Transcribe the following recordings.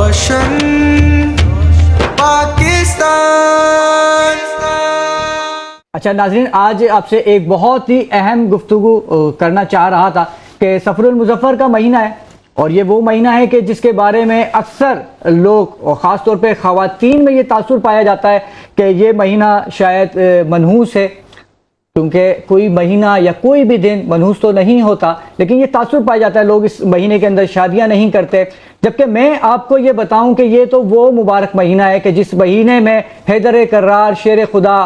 रोशन पाकिस्तान। अच्छा नाज़रीन, आज आपसे एक बहुत ही अहम गुफ्तगू करना चाह रहा था कि सफ़रुल मुज़फ़्फ़र का महीना है और ये वो महीना है कि जिसके बारे में अक्सर लोग और ख़ास तौर पे ख़वातीन में ये तासुर पाया जाता है कि ये महीना शायद मनहूस है, क्योंकि कोई महीना या कोई भी दिन मनहूस तो नहीं होता, लेकिन ये तासुर पाया जाता है, लोग इस महीने के अंदर शादियां नहीं करते। जबकि मैं आपको ये बताऊं कि ये तो वो मुबारक महीना है कि जिस महीने में हैदर कर्रार, शेर खुदा,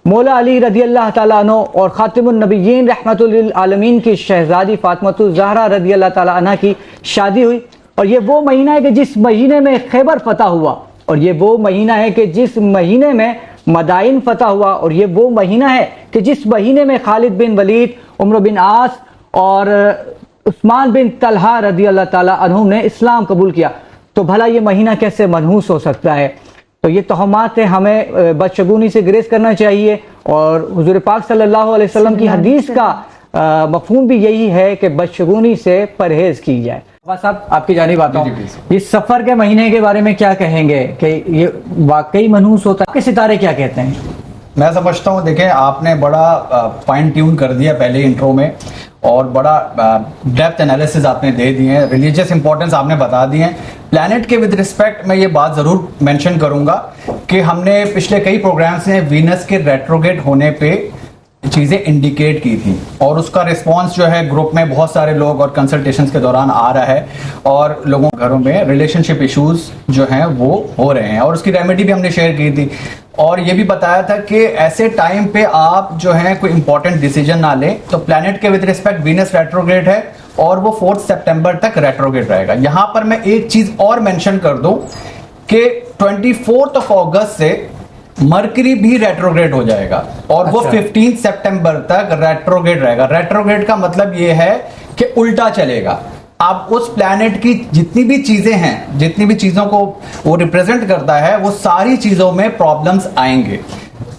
मौला अली रज़ी अल्लाह ताला अन्हु और ख़ातिमुन नबिय्यीन रहमतुल लिल आलमीन की शहज़ादी फ़ातिमा ज़हरा रज़ी अल्लाह ताला अन्हा की शादी हुई। और ये वो महीना है कि जिस महीने में खैबर फतह हुआ, और ये वो महीना है कि जिस महीने में मदाइन फतह हुआ, और ये वो महीना है कि जिस महीने में खालिद बिन वलीद, उमर बिन आस और उस्मान बिन तलहा रज़ी अल्लाह ताला अन्हुम ने इस्लाम कबूल किया। तो भला ये महीना कैसे मनहूस हो सकता है? तो ये तोहमात है, हमें बदशगुनी से ग्रेज करना चाहिए। और हुजूर पाक सल्लल्लाहु अलैहि वसल्लम की हदीस का मफहूम भी यही है कि बदशगुनी से परहेज की जाए। साहब आपकी जानिब आता हूँ, इस सफ़र के महीने के बारे में क्या कहेंगे कि ये वाकई मनहूस होता है? आपके सितारे क्या कहते हैं? मैं समझता हूँ, देखें आपने बड़ा फाइन ट्यून कर दिया पहले इंट्रो में और बड़ा डेप्थ एनालिसिस आपने दे दिए हैं, रिलीजियस इंपॉर्टेंस आपने बता दिए हैं। प्लैनेट के विद रिस्पेक्ट मैं ये बात ज़रूर मेंशन करूँगा कि हमने पिछले कई प्रोग्राम्स में वीनस के रेट्रोगेट होने पे चीज़ें इंडिकेट की थी और उसका रिस्पांस जो है ग्रुप में बहुत सारे लोग और कंसल्टेशंस के दौरान आ रहा है और लोगों के घरों में रिलेशनशिप इश्यूज जो हैं वो हो रहे हैं और उसकी रेमेडी भी हमने शेयर की थी और ये भी बताया था कि ऐसे टाइम पे आप जो है कोई इंपॉर्टेंट डिसीजन ना लें। तो प्लैनेट के विद रिस्पेक्ट वीनस रेट्रोग्रेड है और वो 4 सितंबर तक रेट्रोग्रेड रहेगा। यहाँ पर मैं एक चीज़ और मेंशन कर दूं कि 24 अगस्त से मरकरी भी रेट्रोग्रेड हो जाएगा और वो 15 सितंबर तक रेट्रोग्रेड रहेगा। रेट्रोग्रेड का मतलब ये है कि उल्टा चलेगा। अब उस प्लैनेट की जितनी भी चीजें हैं, जितनी भी चीजों को वो रिप्रेजेंट करता है, वो सारी चीजों में प्रॉब्लम्स आएंगे।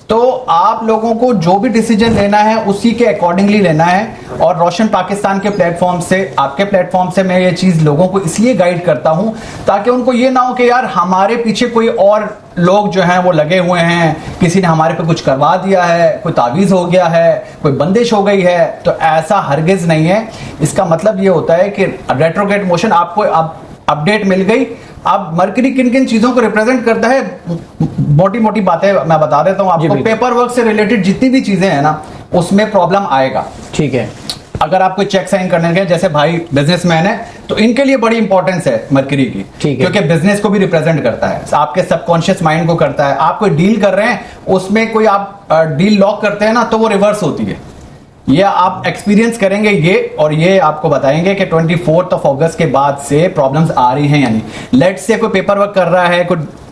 तो आप लोगों को जो भी डिसीजन लेना है उसी के अकॉर्डिंगली लेना है। और रोशन पाकिस्तान के प्लेटफॉर्म से, आपके प्लेटफॉर्म से मैं ये चीज़ लोगों को इसलिए गाइड करता हूं ताकि उनको ये ना हो कि यार हमारे पीछे कोई और लोग जो हैं वो लगे हुए हैं, किसी ने हमारे पे कुछ करवा दिया है, कोई तावीज़ हो गया है, कोई बंदिश हो गई है। तो ऐसा हरगिज़ नहीं है। इसका मतलब ये होता है कि रेट्रोग्रेड मोशन आपको अब अपडेट मिल गई। अब मरकरी किन किन चीजों को रिप्रेजेंट करता है, मोटी मोटी बातें मैं बता देता हूं आपको। पेपर वर्क से रिलेटेड जितनी भी चीजें हैं ना, उसमें प्रॉब्लम आएगा। ठीक है। अगर आप कोई चेक साइन करने गए, जैसे भाई बिजनेसमैन है, तो इनके लिए बड़ी इंपॉर्टेंस है मरकरी की, क्योंकि बिजनेस को भी रिप्रेजेंट करता है, आपके सबकॉन्शियस माइंड को करता है। आप कोई डील कर रहे हैं, उसमें कोई आप डील लॉक करते हैं ना, तो वो रिवर्स होती है। ये आप एक्सपीरियंस करेंगे ये, और ये आपको बताएंगे कि 24 अगस्त के बाद से प्रॉब्लम्स आ रही हैं। यानी लेट से कोई पेपर वर्क कर रहा है,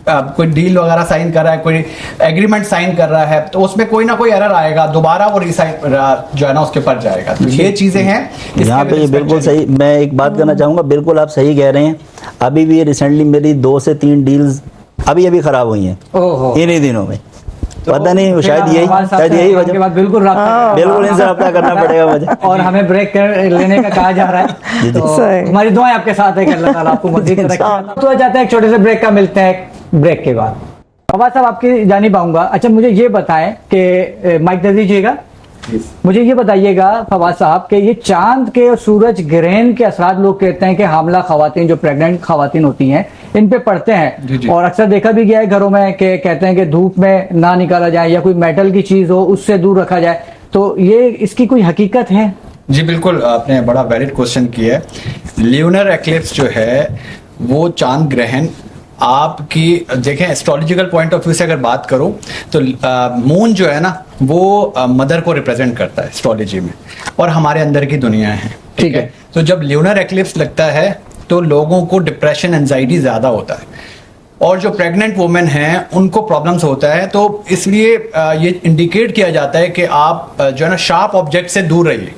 कोई डील वगैरह साइन कर रहा है, कोई एग्रीमेंट साइन कर रहा है, तो उसमें कोई ना कोई एरर आएगा, दोबारा वो रिसाइन जो है ना उसके ऊपर जाएगा। तो ये चीजें हैं यहाँ पे। बिल्कुल सही, मैं एक बात करना चाहूंगा, बिल्कुल आप सही कह रहे हैं। अभी भी रिसेंटली मेरी 2 से 3 डील्स अभी खराब हुई हैं इन्हीं दिनों में। तो पता नहीं, शायद यही वजह। बिल्कुल इनसे रब्ता करना पड़ेगा मुझे। और हमें ब्रेक लेने का कहा जा रहा है। तो हमारी दुआएं आपके साथ है कि अल्लाह ताला आपको मज़ीद तरक्की। तो जाते हैं एक छोटे से ब्रेक का, मिलते हैं ब्रेक के बाद। फवाद साहब आपकी जानिब आऊंगा। अच्छा मुझे ये बताएं कि माइक दे दीजिएगा, मुझे ये बताइएगा फवाद साहब कि ये चांद के और सूरज ग्रहण के असरात लोग कहते हैं कि हामला खवातीन, जो प्रेग्नेंट खवातीन होती हैं, इन पे पड़ते हैं। और अक्सर देखा भी गया है घरों में कि कहते हैं कि धूप में ना निकाला जाए या कोई मेटल की चीज हो उससे दूर रखा जाए। तो ये इसकी कोई हकीकत है? जी बिल्कुल, आपने बड़ा वैलिड क्वेश्चन किया है। ल्यूनर एक्लिप्स जो है वो चांद ग्रहण आपकी, देखें एस्ट्रोलॉजिकल पॉइंट ऑफ व्यू से अगर बात करूं तो मून जो है ना वो मदर को रिप्रेजेंट करता है एस्ट्रोलॉजी में, और हमारे अंदर की दुनिया है। ठीक है। तो जब ल्यूनर एक्लिप्स लगता है तो लोगों को डिप्रेशन, एंजाइटी ज्यादा होता है, और जो प्रेग्नेंट वुमेन हैं उनको प्रॉब्लम्स होता है। तो इसलिए ये इंडिकेट किया जाता है कि आप जो है ना शार्प ऑब्जेक्ट से दूर रहिए,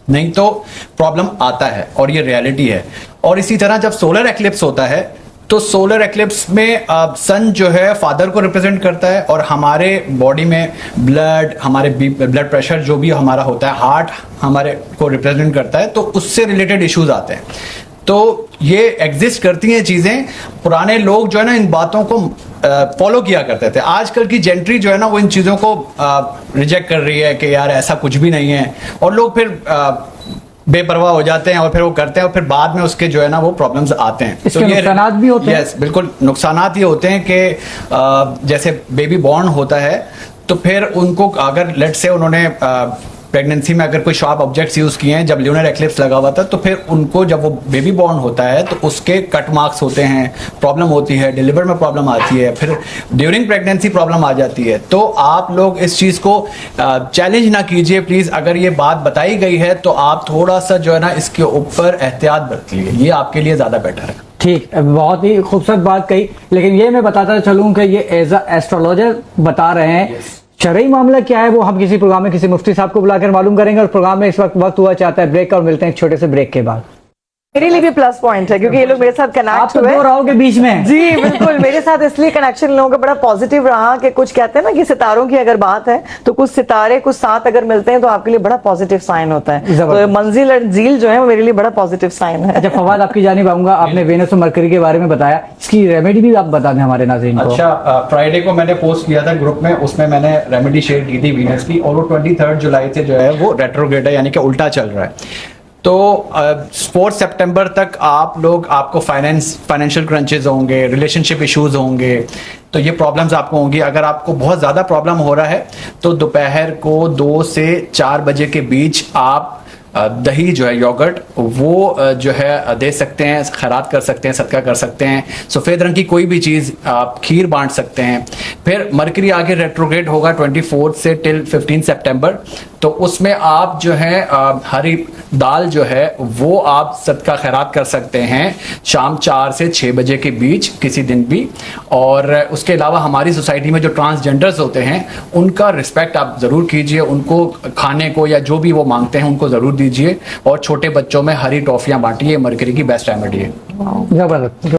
नहीं तो प्रॉब्लम आता है, और ये रियलिटी है। और इसी तरह जब सोलर एक्लिप्स होता है तो सोलर एक्लिप्स में सन जो है फादर को रिप्रेजेंट करता है, और हमारे बॉडी में ब्लड, हमारे ब्लड प्रेशर जो भी हमारा होता है, हार्ट हमारे को रिप्रेजेंट करता है, तो उससे रिलेटेड इश्यूज आते हैं। तो ये एग्जिस्ट करती हैं चीजें। पुराने लोग जो है ना इन बातों को फॉलो किया करते थे। आजकल की जेंट्री जो है ना वो इन चीजों को रिजेक्ट कर रही है कि यार ऐसा कुछ भी नहीं है, और लोग फिर बेपरवाह हो जाते हैं और फिर वो करते हैं और फिर बाद में उसके जो है ना वो प्रॉब्लम्स आते हैं। इसके नुकसानात भी होते हैं। यस, बिल्कुल नुकसानात ये होते हैं कि जैसे बेबी बॉर्न होता है तो फिर उनको अगर लेट से उन्होंने प्रेगनेंसी में अगर कोई शार्प ऑब्जेक्ट्स यूज किए हैं जब ल्यूनर एक्लिप्स लगा हुआ था, तो फिर उनको जब वो बेबी बॉर्न होता है तो उसके कट मार्क्स होते हैं, प्रॉब्लम होती है, डिलीवर में प्रॉब्लम आती है, फिर ड्यूरिंग प्रेगनेंसी प्रॉब्लम आ जाती है। तो आप लोग इस चीज को चैलेंज ना कीजिए प्लीज। अगर ये बात बताई गई है तो आप थोड़ा सा जो है ना इसके ऊपर एहतियात बरतिए, ये आपके लिए ज्यादा बेटर है। ठीक, बहुत ही खूबसूरत बात कही, लेकिन ये मैं बताता चलूं कि ये एज अ एस्ट्रोलॉजर बता रहे हैं। शरई मामला क्या है वो हम किसी प्रोग्राम में किसी मुफ्ती साहब को बुलाकर मालूम करेंगे, और प्रोग्राम में इस वक्त हुआ चाहता है ब्रेक, और मिलते हैं एक छोटे से ब्रेक के बाद। मेरे लिए भी प्लस पॉइंट है क्योंकि ये लोग मेरे साथ आप कनेक्ट तो हुए। दो राहों के बीच में। जी बिल्कुल, मेरे साथ इसलिए कनेक्शन लोगों का बड़ा पॉजिटिव रहा कि कुछ कहते हैं ना कि सितारों की अगर बात है तो कुछ सितारे कुछ साथ अगर मिलते हैं तो आपके लिए बड़ा पॉजिटिव साइन होता है। तो मंजिल और झील जो है वो मेरे लिए बड़ा पॉजिटिव साइन है। अच्छा फवाद, आपकी जानिब आऊंगा। आपने वेनस और मरकरी के बारे में बताया, इसकी रेमेडी भी आप बता दें हमारे नाज़रीन को। अच्छा, फ्राइडे को मैंने पोस्ट किया था ग्रुप में, उसमें मैंने रेमेडी शेयर की थी वीनस की, और वो 23 जुलाई से जो है वो रेट्रोग्रेड है, यानी कि उल्टा चल रहा है। तो 4 सितंबर तक आप लोग, आपको फाइनेंशियल क्रंचेस होंगे, रिलेशनशिप इश्यूज होंगे, तो ये प्रॉब्लम्स आपको होंगी। अगर आपको बहुत ज़्यादा प्रॉब्लम हो रहा है तो दोपहर को 2 से 4 बजे के बीच आप दही जो है योगर्ट वो जो है दे सकते हैं, खैरात कर सकते हैं, सदका कर सकते हैं। सफ़ेद रंग की कोई भी चीज़, आप खीर बांट सकते हैं। फिर मरकरी आगे रेट्रोग्रेड होगा 24 से टिल 15 सितंबर, तो उसमें आप जो है हरी दाल जो है वो आप सदका खैरात कर सकते हैं शाम 4 से 6 बजे के बीच किसी दिन भी। और उसके अलावा हमारी सोसाइटी में जो ट्रांसजेंडर्स होते हैं उनका रिस्पेक्ट आप ज़रूर कीजिए, उनको खाने को या जो भी वो मांगते हैं उनको ज़रूर दीजिए, और छोटे बच्चों में हरी टॉफियाँ बांटिए। मरकरी की बेस्ट रेमेडी है। जबरदस्त।